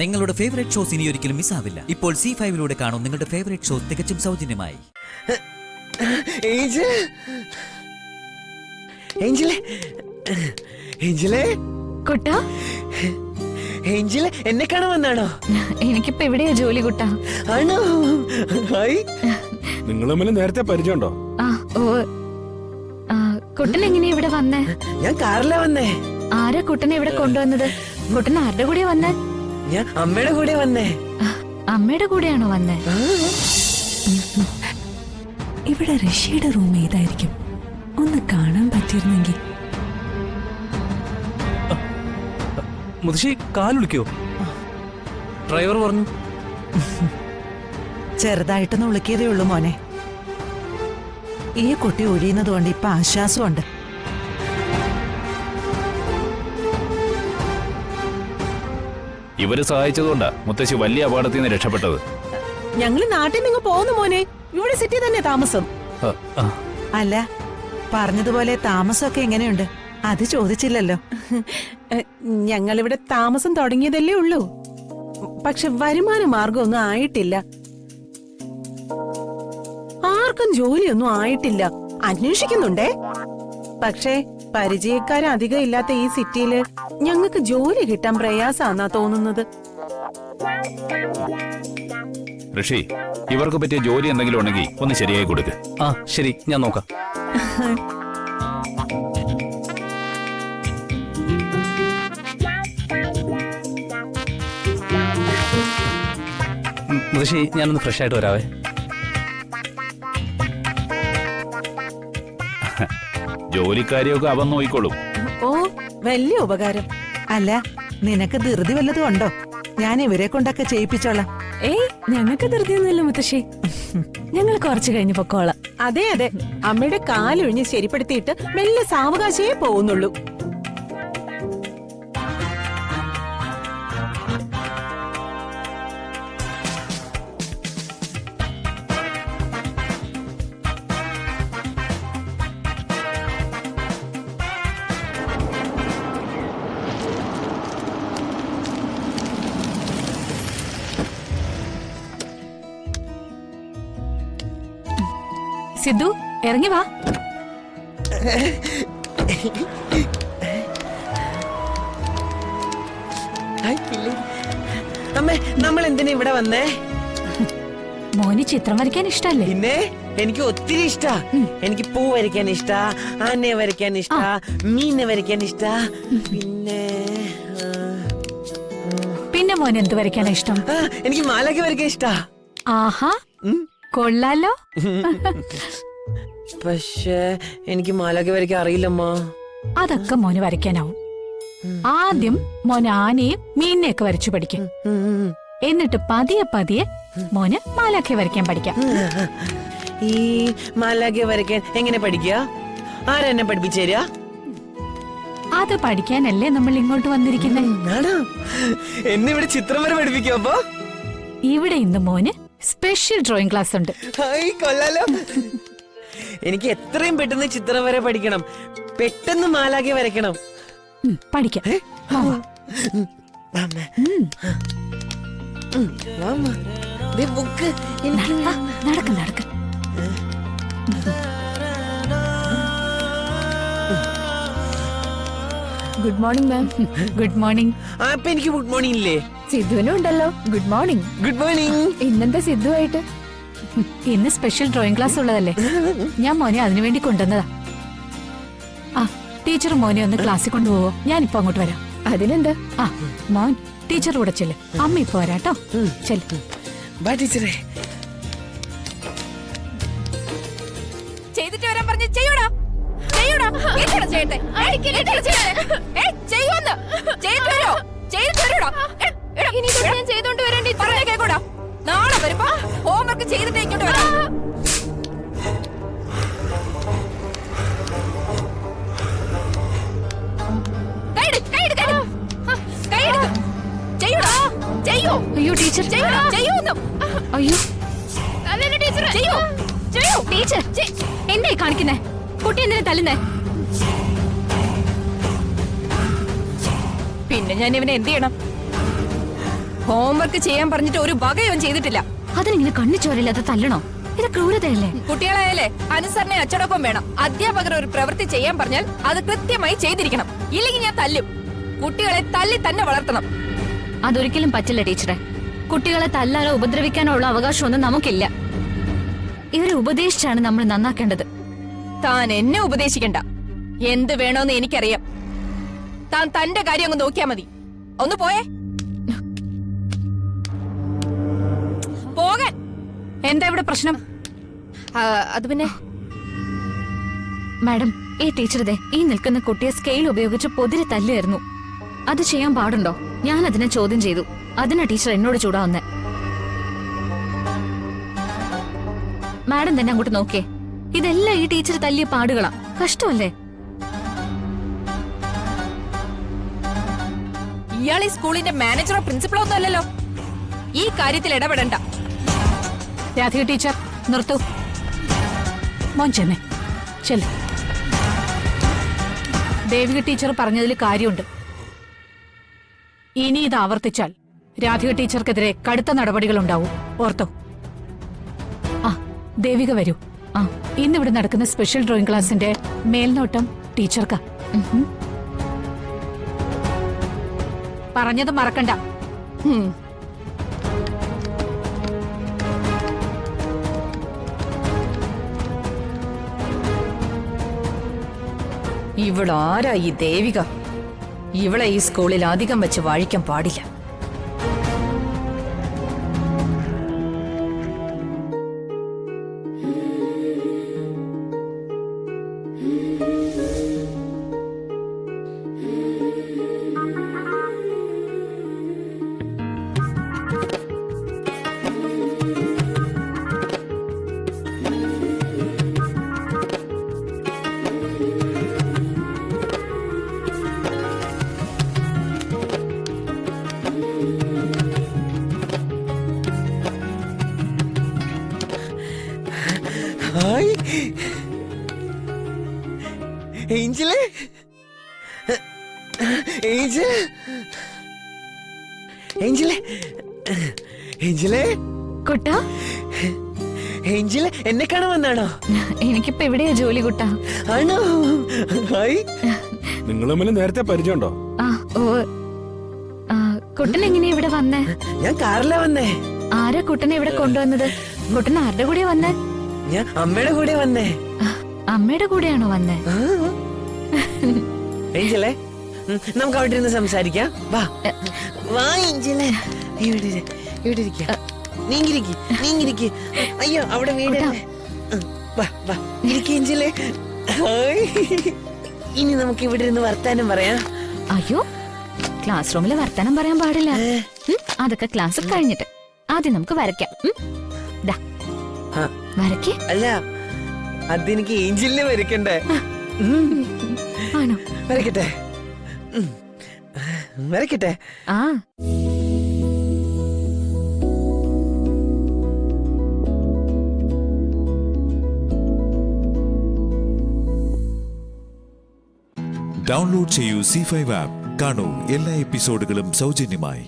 നിങ്ങളുടെ favourite shows ഇനി ഒരിക്കലും മിസ്സാവില്ല. ഇപ്പോൾ C5 കാണും നിങ്ങളുടെ ഫേവറേറ്റ് ഷോസ് തികച്ചും സൗജന്യമായി. എന്നെ കാണാൻ വന്നാണോ? എനിക്കിപ്പോ എവിടെയാ ജോലി കുട്ടാ? ആണോ? നിങ്ങൾ തമ്മിൽ നേരത്തെ പരിചയമുണ്ടോ? കുട്ടൻ എങ്ങനെയാ ഇവിടെ വന്നേ? ഞാൻ കാറിലാ വന്നേ. ആരാ കുട്ടനെ ഇവിടെ കൊണ്ടുവന്നത്? കുട്ടൻ ആരുടെ കൂടെ വന്നേ? ഞാൻ അമ്മയുടെ കൂടെ വന്നേ. അമ്മയുടെ കൂടെയാണോ വന്നേ? ഇവിടെ ഋഷിയുടെ റൂം ഏതായിരിക്കും? ഒന്ന് കാണാൻ പറ്റിയിരുന്നെങ്കിൽ. മുത്തശ്ശി കാലുളിക്കോ? ഡ്രൈവർ പറഞ്ഞു. ചെറുതായിട്ടൊന്ന് ഉളുക്കിയതേ ഉള്ളൂ മോനെ. ഈ കുട്ടി ഒഴിയുന്നത് കൊണ്ട് ഇപ്പൊ ആശ്വാസമുണ്ട്. ഇവര് സഹായിച്ചതുകൊണ്ടാ മുത്തശ്ശി വലിയ അപകടത്തിൽ നിന്ന് രക്ഷപ്പെട്ടത്. ഞങ്ങള് നാട്ടിൽ നിന്ന് പോകുന്നു മോനെ. ഇവിടെ സിറ്റി തന്നെ താമസം. അല്ല, പറഞ്ഞതുപോലെ താമസമൊക്കെ എങ്ങനെയുണ്ട്? അത് ചോദിച്ചില്ലല്ലോ. ഞങ്ങളിവിടെ താമസം തുടങ്ങിയതല്ലേ ഉള്ളൂ. പക്ഷെ വരുമാന മാർഗമൊന്നും ആയിട്ടില്ല. ആർക്കും ജോലിയൊന്നും ആയിട്ടില്ല. അന്വേഷിക്കുന്നുണ്ടേ. പക്ഷേ പരിചയക്കാരധികം ഇല്ലാത്ത ഈ സിറ്റിയില് ഞങ്ങൾക്ക് ജോലി കിട്ടാൻ പ്രയാസാന്നാ തോന്നുന്നത്. ഋഷി, ഇവർക്ക് പറ്റിയ ജോലി എന്തെങ്കിലും ഉണ്ടെങ്കിൽ ഒന്ന് ശരിയായി കൊടുക്ക്. ആ ശരി, ഞാൻ നോക്കാം. മുത്തശ്ശി, ഞാനൊന്ന് ഫ്രഷ് ആയിട്ട് വരാവേ. ജോലിക്കാരിയൊക്കെ അവൻ നോയിക്കോളും. ഓ, വലിയ ഉപകാരം. അല്ല, നിനക്ക് ധൃതി വല്ലതും ഉണ്ടോ? ഞാൻ ഇവരെ കൊണ്ടൊക്കെ ചെയ്യിപ്പിച്ചോളാം. ഏയ്, ഞങ്ങൾക്ക് ധൃതിയൊന്നുമില്ല മുത്തശ്ശി. ഞങ്ങൾ കുറച്ചു കഴിഞ്ഞ് പൊക്കോളാം. അതെ അതെ, അമ്മയുടെ കാലൊഴിഞ്ഞ് ശരിപ്പെടുത്തിയിട്ട് മെല്ലെ സാവകാശേ പോകുന്നുള്ളൂ. സിദ്ധു, ഇറങ്ങി വാ. അമ്മേ, നമ്മൾ എന്തിനാ ഇവിടെ വന്നേ? മോന് ചിത്രം വരയ്ക്കാൻ ഇഷ്ടല്ലേ? പിന്നെ എനിക്ക് ഒത്തിരി ഇഷ്ടാ. എനിക്ക് പൂ വരയ്ക്കാൻ ഇഷ്ടാ, ആനയെ വരയ്ക്കാൻ ഇഷ്ടാ, മീനെ വരയ്ക്കാൻ ഇഷ്ടാ. പിന്നെ മോന് എന്ത് വരയ്ക്കാനാ ഇഷ്ടം? എനിക്ക് മാലയ്ക്ക് വരയ്ക്കാൻ ഇഷ്ടാ. ആഹാ, കൊള്ളാലോ. പക്ഷേ എനിക്ക് മാലയ്ക്ക് വരയ്ക്കാൻ അറിയില്ലമ്മ. അതൊക്കെ മോന് വരയ്ക്കാനാവും. ആദ്യം മോന് ആനയും മീനിനെയൊക്കെ വരച്ചു പഠിക്കും. എന്നിട്ട് പതിയെ പതിയെ മോന് മാലാഖയെ വരയ്ക്കാൻ പഠിക്കാം. ഈ മാലയ്ക്ക് വരയ്ക്കാൻ എങ്ങനെ പഠിക്കുക? ആരെന്നെ പഠിപ്പിച്ചേരാ? അത് പഠിക്കാനല്ലേ നമ്മൾ ഇങ്ങോട്ട് വന്നിരിക്കുന്നേ. എന്നിവിടെ ചിത്രം വരെ പഠിപ്പിക്കോ? അപ്പൊ ഇവിടെ ഇന്ന് മോന് സ്പെഷ്യൽ ഡ്രോയിങ് ക്ലാസ് ഉണ്ട്. കൊള്ളാലോ. എനിക്ക് എത്രയും പെട്ടെന്ന് ചിത്രം വരെ പഠിക്കണം. പെട്ടെന്ന് മാലാഖയെ വരയ്ക്കണം. പഠിക്കാം. നടക്ക് നടക്ക്. Good morning ma'am. Good morning. അപ്പൊ എനിക്ക് ഗുഡ് മോർണിംഗ് ഇല്ലേ? സിദ്ധുവിനും ഉണ്ടല്ലോ ഗുഡ് മോർണിംഗ്. Good morning. ഇന്നെന്താ സിദ്ധുവായിട്ട്? ഇന്ന് സ്പെഷ്യൽ ഡ്രോയിങ് ക്ലാസ് ഉള്ളതല്ലേ, ഞാൻ മോനെ അതിനുവേണ്ടി കൊണ്ടുവന്നതാ. ആ, ടീച്ചർ മോനെ ഒന്ന് ക്ലാസ്സിൽ കൊണ്ടുപോവോ? ഞാനിപ്പോ അങ്ങോട്ട് വരാം. അതിനെന്താ? ആ മോൻ ടീച്ചർ കൂടെ ചെല്ല്. അമ്മ ഇപ്പൊ വരാട്ടോ. ചെല്ല്. ബൈ ടീച്ചറേ. ചെയ്തിട്ട് വരാൻ പറഞ്ഞു. ചെയ്യൂടാ ചെയ്യൂടാ. എന്താണ് ചെയ്യട്ടെ? ചെയ്യുമെന്ന് ചെയ്തിട്ട് വരോ? ചെയ്തിട്ട് വരൂടാ. ഇനി ഞാൻ ചെയ്തോണ്ട് വരേണ്ടി കേക്കൂടാ. നാളെ വരുമ്പോ ഹോംവർക്ക് ചെയ്തിട്ട് ഇങ്ങോട്ട് വരാം. അയ്യോ ടീച്ചർ, അയ്യോ ടീച്ചർ, എന്തായി കാണിക്കുന്നേ? കുട്ടി എന്തിനാ തല്ലുന്നേ? പിന്നെ ഞാൻ ഇവനെ എന്ത് ചെയ്യണം? ഹോംവർക്ക് ചെയ്യാൻ പറഞ്ഞിട്ട് ഒരു വകയും ചെയ്തിട്ടില്ല. അതിനിങ്ങനെ കണ്ണിച്ചോരില്ലാതെ തല്ലണോ? ഇത് ക്രൂരതയല്ലേ? കുട്ടികളായാലേ അനുസരണ അച്ചടക്കം വേണം. അധ്യാപകർ ഒരു പ്രവൃത്തി ചെയ്യാൻ പറഞ്ഞാൽ അത് കൃത്യമായി ചെയ്തിരിക്കണം. ഇല്ലെങ്കിൽ ഞാൻ തല്ലും. കുട്ടികളെ തല്ലി തന്നെ വളർത്തണം. അതൊരിക്കലും പറ്റില്ല ടീച്ചറെ. കുട്ടികളെ തല്ലാനോ ഉപദ്രവിക്കാനോ ഉള്ള അവകാശമൊന്നും നമുക്കില്ല. ഇവരെ ഉപദേശിച്ചാണ് നമ്മൾ നന്നാക്കേണ്ടത്. താൻ എന്നെ ഉപദേശിക്കണ്ട. എന്ത് വേണോന്ന് എനിക്കറിയാം. താൻ തന്റെ കാര്യം അങ്ങ് നോക്കിയാ മതി. ഒന്ന് പോയേ. പോകാൻ. എന്താ ഇവിടെ പ്രശ്നം? അത് പിന്നെ മാഡം, ഈ ടീച്ചറുടെ ഈ നിൽക്കുന്ന കുട്ടിയെ സ്കെയിൽ ഉപയോഗിച്ച് പൊതിരെ തല്ലുമായിരുന്നു. അത് ചെയ്യാൻ പാടുണ്ടോ? ഞാൻ അതിനെ ചോദ്യം ചെയ്തു. അതിനാ ടീച്ചർ എന്നോട് ചൂടാവുന്നേ. മാഡം തന്നെ അങ്ങോട്ട് നോക്കിയേ. ഇതെല്ലാം ഈ ടീച്ചർ തല്ലിയ പാടുകളാ. കഷ്ടമല്ലേ? ഇയാൾ ഈ സ്കൂളിന്റെ മാനേജറോ പ്രിൻസിപ്പളോ ഒന്നും അല്ലല്ലോ. ഈ കാര്യത്തിൽ ഇടപെടണ്ട. രാധിക ടീച്ചർ നിർത്തൂ. മോൻ ചെന്നേ ചെല്ല. ദേവിക ടീച്ചർ പറഞ്ഞതിൽ കാര്യമുണ്ട്. ഇനി ഇത് ആവർത്തിച്ചാൽ രാധിക ടീച്ചർക്കെതിരെ കടുത്ത നടപടികളുണ്ടാവും. ഓർത്തോ? ആ ദേവിക വരൂ. ആ ഇന്നിവിടെ നടക്കുന്ന സ്പെഷ്യൽ ഡ്രോയിങ് ക്ലാസിന്റെ മേൽനോട്ടം ടീച്ചർക്കാ. പറഞ്ഞത് മറക്കണ്ട. ഇവളാരാ ഈ ദേവിക? ഇവളെ ഈ സ്കൂളിൽ അധികം വെച്ച് വാഴിക്കാൻ പാടില്ല. ഹായ് ഏഞ്ചലേ. ഏഞ്ചൽ, ഏഞ്ചലേ, ഏഞ്ചലേ. കുട്ടാ, ഏഞ്ചൽ എന്നെ കാണാൻ വന്നാണോ? എനിക്കിപ്പോ എവിടെയാ ജോലി കുട്ടാ? ആണോ? ഹായ്. നിങ്ങൾ തമ്മിൽ നേരത്തെ പരിചയമുണ്ടോ? ആ ഓ. കുട്ടൻ എങ്ങനെയാ ഇവിടെ വന്നേ? ഞാൻ കാറിലാ വന്നേ. ആരാ കുട്ടനെ ഇവിടെ കൊണ്ടുവന്നത്? കുട്ടൻ ആരുടെ കൂടെ വന്നേ? ഞാൻ അമ്മയുടെ കൂടെ വന്നേ. അമ്മയുടെ കൂടെയാണോ വന്നേ? ഏഞ്ചലേ, നമുക്ക് അവിടെ ഇരുന്ന് സംസാരിക്കാം. വാ വാ ഏഞ്ചലേ. ഇവിടെ ഇരിക്ക. നീങ്ങിരിക്ക്, നീങ്ങിരിക്ക്. അയ്യോ അവിടെ വീട്. വാ വാ ഇരിക്ക് ഏഞ്ചലേ. ഹായ്. ഇനി നമുക്ക് ഇവിടെ ഇരുന്ന് വർത്താനം പറയാം. അയ്യോ, ക്ലാസ് റൂമിൽ വർത്താനം പറയാൻ പാടില്ല. അതൊക്കെ ക്ലാസ് കഴിഞ്ഞിട്ട്. ആദ്യം നമുക്ക് വരയ്ക്കാം. ദാ, വരയ്ക്കേ. അല്ല, അതെനിക്ക് ഏഞ്ചലിനെ വരയ്ക്കണ്ടേ? ആണോ? വരയ്ക്കട്ടെ, വരയ്ക്കട്ടെ. ആ ഡൗൺലോഡ് ചെയ്യൂ C5 ആപ്പ്. കാണൂ എല്ലാ എപ്പിസോഡുകളും സൗജന്യമായി.